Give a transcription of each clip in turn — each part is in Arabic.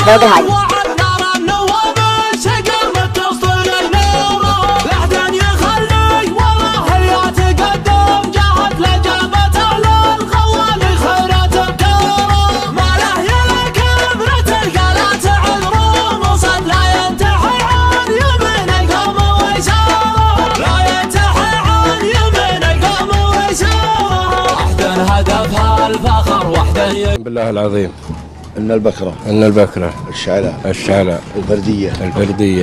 فوق الهادي. بالله العظيم ان البكره الشعلة الفردية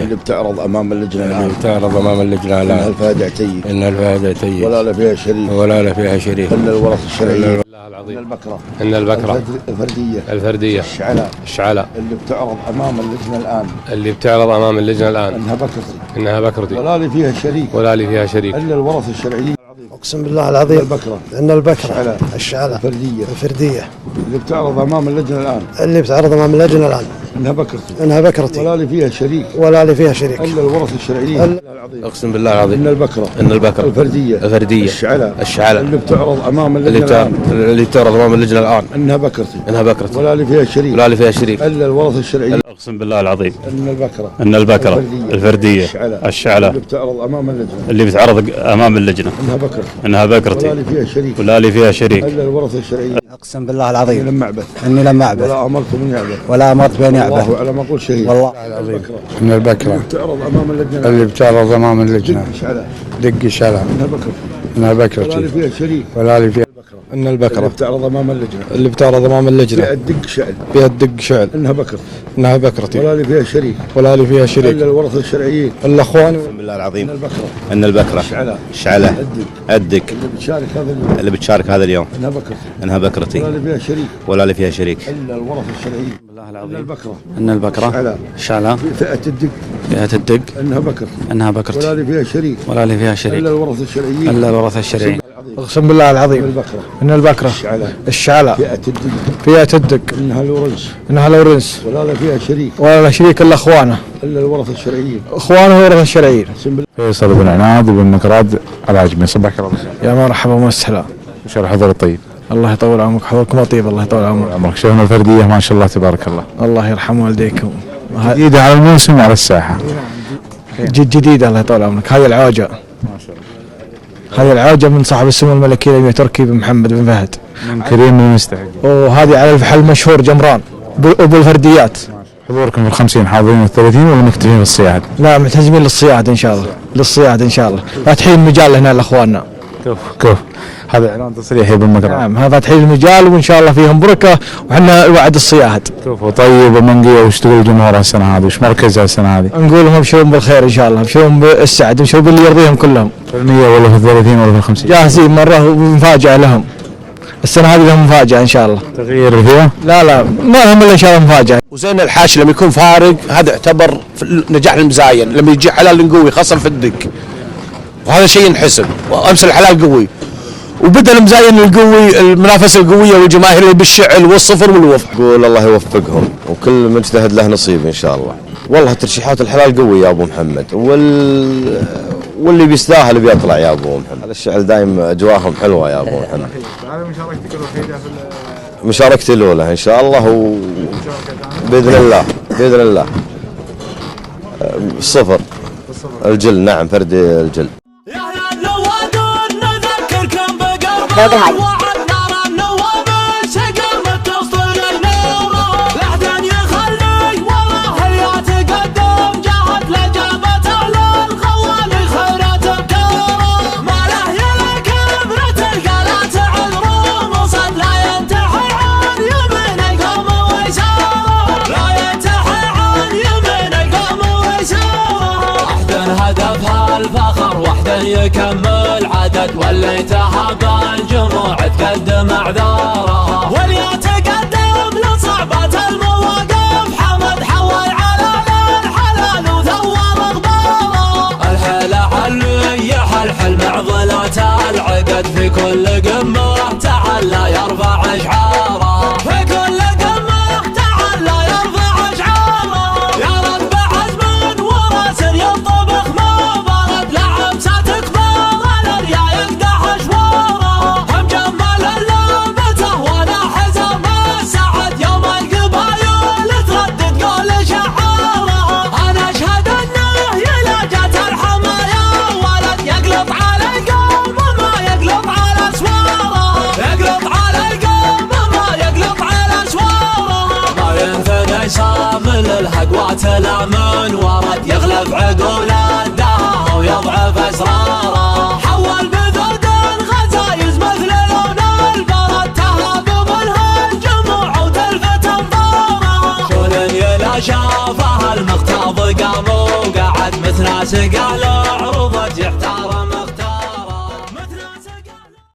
اللي بتعرض امام اللجنه الان انها الفائده ولا لا فيها شريك الا الورث الشرعيين. بالله العظيم ان البكره الفردية الشعلة اللي بتعرض امام اللجنه الان انها بكرتي ولا لي فيها شريك الا الورث الشرعيين. اقسم بالله العظيم ان البكره الشعلة الفردية اللي بتعرض امام اللجنه الان انها بكرتي ولا لي فيها شريك الا الورث الشرعيين. اقسم بالله العظيم ان البكره الفردية الشعلة اللي بتعرض امام اللجنه الان انها بكرتي ولا لي فيها شريك الا الورث الشرعيين. اقسم بالله العظيم ان البكره الفردية الشعلة اللي بتعرض امام اللجنه انها بكرتي ولا لي فيها شريك الا الورث الشرعيين. اقسم بالله العظيم اني لم اعبث ولا امرت بان يعبث الله على ما اقول شهيد. والله ان البكره اللي بتعرض امام اللجنه دق شعلة انها بكرتي ولا لي فيها ان البكره اللي بتعرض امام اللجنه فيها الدق شعل انها بكرتي ولا لي فيها شريك الا الورث الشرعيين الا اخواني. بسم الله العظيم ان البكره الشعلة الدق اللي بتشارك هذا اليوم انها بكرتي ولا لي فيها شريك الا الورث الشرعيين. بالله العظيم ان البكره الشعلة فئه الدق انها بكرتي ولا لي فيها شريك الا الورث الشرعيين. اقسم بالله العظيم ان البكره الشعلة فئه الدق انها لورنس ولا لا شريك الا اخوانه الا الورث الشرعيين. ورث الشرعيين. فيصل بن عناد بن مقراد العجمي. صباحك الله بالخير. يا مرحبا ومسهلا. وش الحضور الطيب؟ الله يطول عمرك، حضوركم طيب. الله يطول عمرك. شفنا الفردية ما شاء الله تبارك الله. الله يرحم والديكم. جديدة على الموسم وعلى الساحة. جديدة الله يطول عمرك. هذه العوجة ما شاء الله. هذه العوجة من صاحب السمو الملكي الأمير تركي بن محمد بن فهد من كريم المستحق. وهذه على الفحل المشهور جمران أبو الفرديات. حضوركم في 50 حاضرين وال30 ولا مكتفين بالصياعد؟ لا محتجمين للصياعد إن شاء الله. إن شاء الله. فاتحين المجال هنا لأخواننا. كف هذا إعلان تصريحي بالمقرأ. نعم هذا فاتحين المجال وإن شاء الله فيهم بركة وحنا وعد الصياعد. كف وطيب ومنقية. وش تقول الجمهور السنة هذه؟ وش مركزها السنة هذه؟ نقول لهم ابشرون بالخير إن شاء الله، ابشرون بالسعد، ابشرون باللي يرضيهم كلهم. في 100 ولا في 30 ولا في 50؟ جاهزين مرة ومفاجأة لهم. السنة هذه لهم مفاجأة إن شاء الله. تغيير فيها؟ لا ما لهم إلا إن شاء الله مفاجأة. وزين الحاشي لما يكون فارق هذا يعتبر نجاح المزاين. لما يجي حلال قوي خاصة في الدق وهذا شيء ينحسب. وأمس الحلال قوي وبدأ المزاين القوي المنافسة القوية والجماهير اللي بالشعل والصفر والوفق. قول الله يوفقهم وكل مجتهد له نصيب ان شاء الله. والله ترشيحات الحلال قوي يا ابو محمد واللي بيستاهل بيطلع يا ابو محمد. هذا الشعل دايم اجواهم حلوه يا ابو محمد. هذه مشاركتك الوحيده في مشاركتي الاولى ان شاء الله باذن الله صفر الجل. نعم فردي الجل. فوق الهادي. يكمل عدد واللي تهاب الجموع تقدم اعذارها واللي تقدم لصعبة المواقف حمد حول على الحلال وثور اخباره. الحيل علي يحلحل معضلات العقد في كل قمة تعالى يرفع اشعاره. في كل قمة تعالى يرفع اشعاره. يا رب عزم وراس ينطبخ ما برد لعب ستكبر الريا يقدح اشواره. مجمل اللابته ولا حزم السعد يوم القبايل تردد يضعف عقول الدهر ويضعف اسراره. حول بذود غزايز مثل لون البرد تهاب منها الجموع وتلفت انظاره. شلون يلا شافه المختاض قام وقعد مثل سقاله